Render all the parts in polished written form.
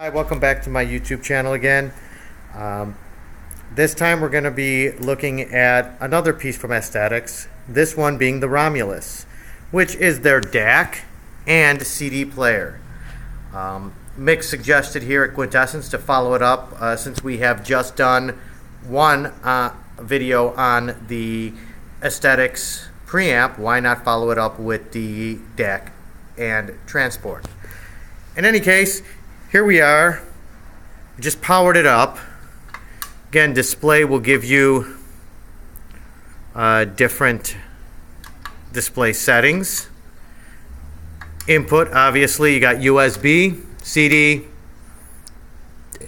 Hi, welcome back to my YouTube channel again. This time we're going to be looking at another piece from Asthetix, this one being the Romulus, which is their DAC and CD player. Mick suggested here at Quintessence to follow it up since we have just done one video on the Asthetix preamp. Why not follow it up with the DAC and transport? In any case, here we are. Just powered it up. Again, display will give you different display settings. Input, obviously, you got USB, CD,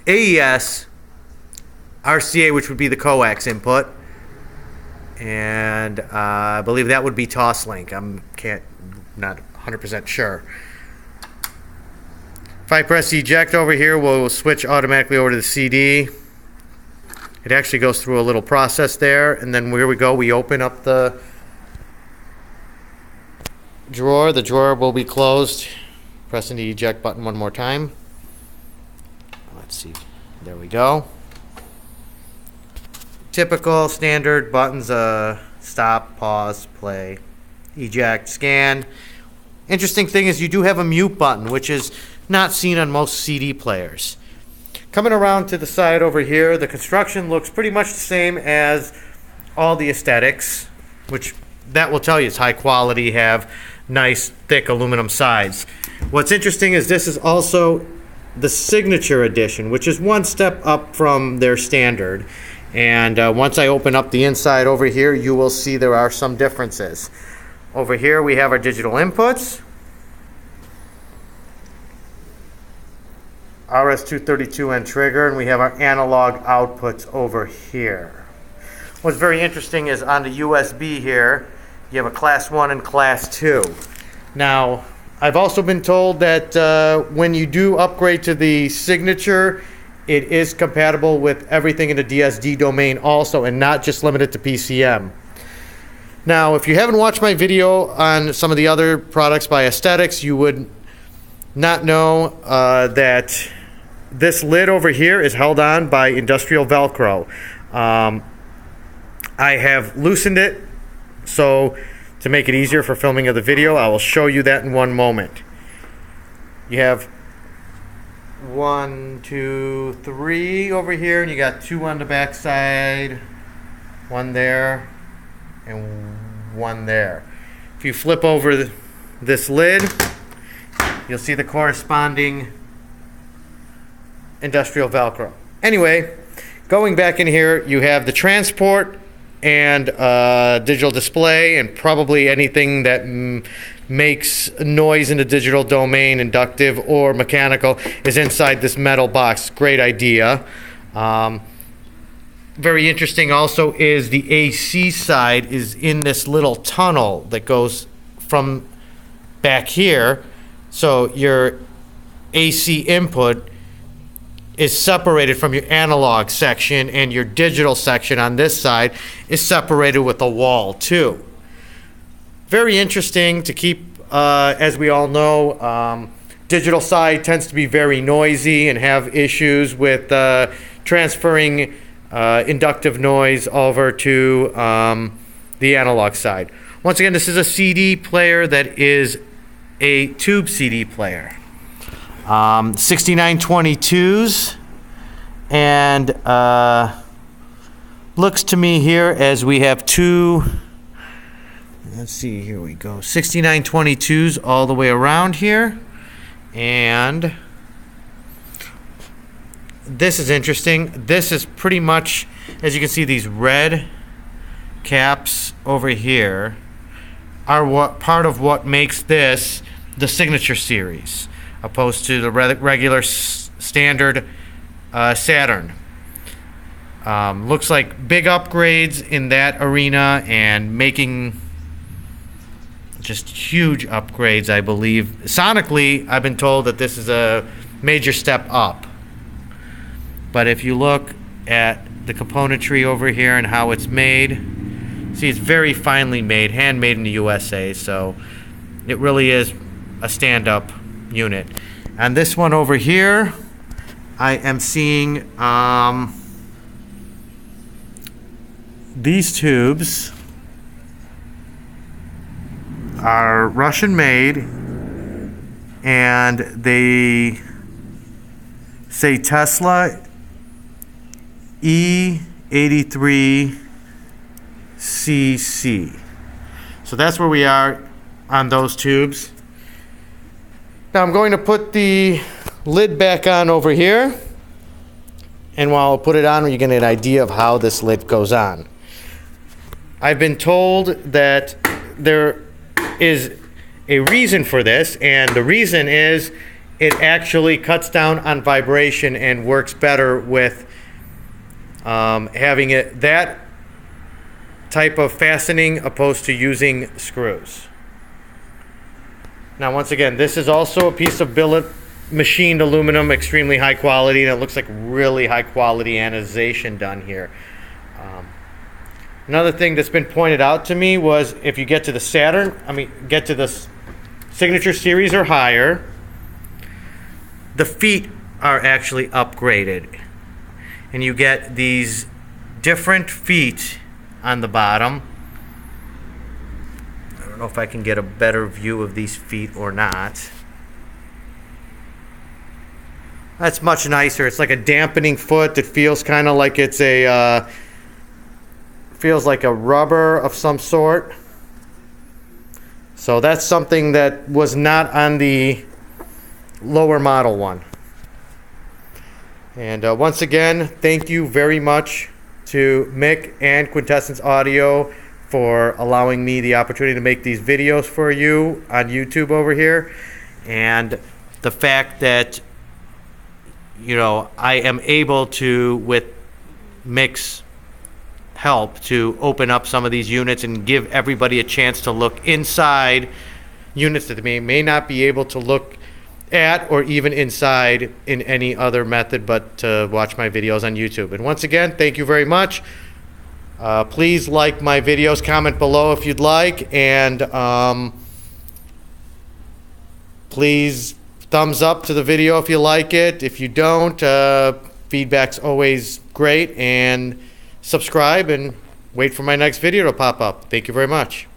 AES, RCA, which would be the coax input, and I believe that would be Toslink. Not 100% sure. If I press eject over here, we'll switch automatically over to the CD. It actually goes through a little process there, and then here we go. We open up the drawer. The drawer will be closed. Pressing the eject button one more time. Let's see. There we go. Typical standard buttons: stop, pause, play, eject, scan. Interesting thing is you do have a mute button, which is not seen on most CD players. Coming around to the side over here, the construction looks pretty much the same as all the Asthetix, which that will tell you it's high quality, have nice thick aluminum sides. What's interesting is this is also the signature edition, which is one step up from their standard. And once I open up the inside over here, you will see there are some differences. Over here we have our digital inputs, RS-232N trigger, and we have our analog outputs over here. What's very interesting is on the USB here, you have a class 1 and class 2. Now, I've also been told that when you do upgrade to the signature, it is compatible with everything in the DSD domain also, and not just limited to PCM. Now, if you haven't watched my video on some of the other products by Asthetix, you would not know that this lid over here is held on by industrial Velcro. I have loosened it so to make it easier for filming of the video. I will show you that in one moment. You have 1, 2, 3 over here, and you got 2 on the back side, 1 there, and 1 there. If you flip over this lid, you'll see the corresponding industrial Velcro. Anyway, going back in here, you have the transport and digital display, and probably anything that makes noise in the digital domain, inductive or mechanical, is inside this metal box. Great idea. Very interesting also is the AC side is in this little tunnel that goes from back here. So your AC input is separated from your analog section, and your digital section on this side is separated with a wall too. Very interesting to keep, as we all know, digital side tends to be very noisy and have issues with transferring inductive noise over to the analog side. Once again, this is a CD player that is a tube CD player. 6922s, and looks to me here as we have two, let's see, here we go, 6922s all the way around here. And this is interesting. This is pretty much, as you can see, these red caps over here are what part of what makes this the signature series, opposed to the regular standard Saturn. Looks like big upgrades in that arena, and making just huge upgrades, I believe. Sonically, I've been told that this is a major step up. But if you look at the componentry over here and how it's made, see, it's very finely made, handmade in the USA, so it really is a stand-up unit. And this one over here, I am seeing these tubes are Russian made, and they say Tesla E83cc. So that's where we are on those tubes. Now I'm going to put the lid back on over here, and while I put it on, you get an idea of how this lid goes on. I've been told that there is a reason for this, and the reason is it actually cuts down on vibration and works better with having it that type of fastening opposed to using screws. Now once again, this is also a piece of billet machined aluminum, extremely high quality, and it looks like really high quality anodization done here. Another thing that's been pointed out to me was if you get to the get to the Signature Series or higher, the feet are actually upgraded, and you get these different feet on the bottom. I don't know if I can get a better view of these feet or not. That's much nicer. It's like a dampening foot that feels kind of like it's a feels like a rubber of some sort. So that's something that was not on the lower model one. And once again, thank you very much to Mick and Quintessence Audio for allowing me the opportunity to make these videos for you on YouTube over here. And the fact that, you know, I am able to, with Mick's help, to open up some of these units and give everybody a chance to look inside units that they may not be able to look at or even inside in any other method but to watch my videos on YouTube. And once again, thank you very much. Please like my videos, comment below if you'd like, and please thumbs up to the video if you like it. If you don't, feedback's always great, and subscribe and wait for my next video to pop up. Thank you very much.